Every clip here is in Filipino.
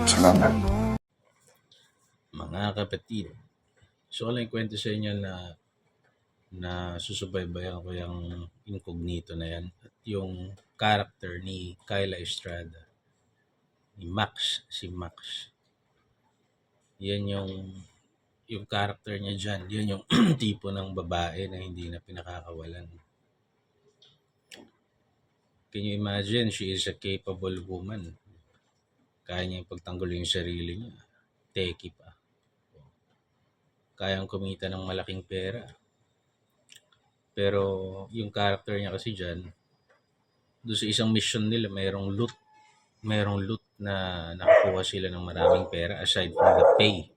Salamat. Mga kapatid, so lang kwento sa inyo na susubaybayan ko yung incognito na yan at yung character ni Kyla Estrada, ni Max, si Max. Yan yung character niya dyan, yan yung tipo ng babae na hindi na pinakakawalan. Can you imagine, she is a capable woman. Kaya niya ipagtanggol yung sarili niya. Teki pa. Kayang kumita ng malaking pera. Pero yung character niya kasi dyan, doon sa isang mission nila, mayroong loot na nakakuha sila ng maraming pera aside from the pay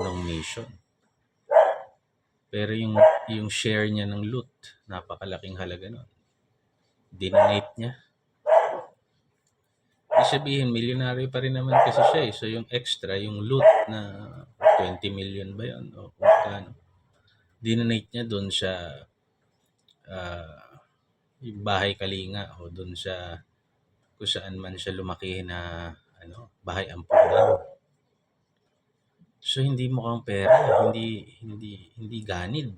ng mission. Pero yung share niya ng loot, napakalaking halaga nun. Dinonate niya. Ibig sabihin, milyonaryo pa rin naman kasi siya eh. So yung extra, yung loot na 20 million ba yun? O kung kano. Dinonate niya doon sa yung bahay kalinga o doon sa kung saan man siya lumaki na bahay ampunan. So hindi mukhang pera, hindi ganid.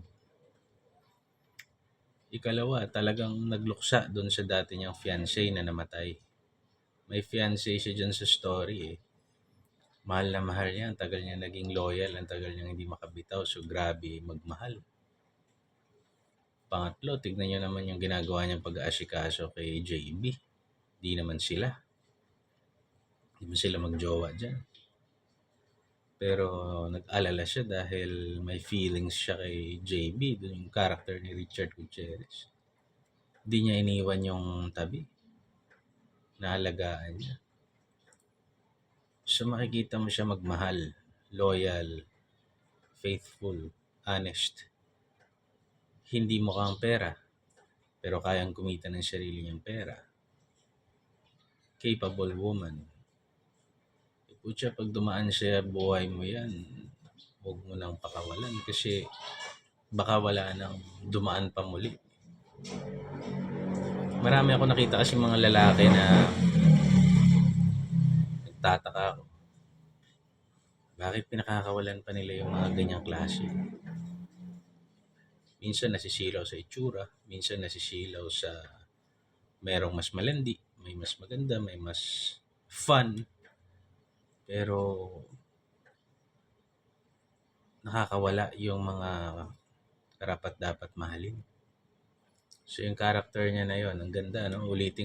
Ikalawa, talagang nagluksa doon sa dati niyang fiancé na namatay. May fiancé siya dyan sa story eh. Mahal na mahal niya, ang tagal niya naging loyal, ang tagal niya hindi makabitaw. So grabe magmahal. Pangatlo, tignan niyo naman yung ginagawa niyang pag-aasikaso kay JB. Di naman sila. Di man sila magjowa dyan. Pero nag-alala siya dahil may feelings siya kay JB, dun yung character ni Richard Gutierrez. Di niya iniwan yung tabi. Naalagaan niya. So makikita mo siya magmahal, loyal, faithful, honest. Hindi mukhang pera, pero kayang kumita ng sarili niyang pera. Capable woman. Putya, pag dumaan siya buhay mo yan, huwag mo nang pakawalan kasi baka wala nang dumaan pa muli. Marami ako nakita kasi mga lalaki na nagtataka ako. Bakit pinakakawalan pa nila yung mga ganyang klase? Minsan nasisilaw sa itsura, minsan nasisilaw sa merong mas malandi, may mas maganda, may mas fun. Pero nakakawala yung mga karapat dapat mahalin. So yung character niya na yon, ang ganda, no? Ulitin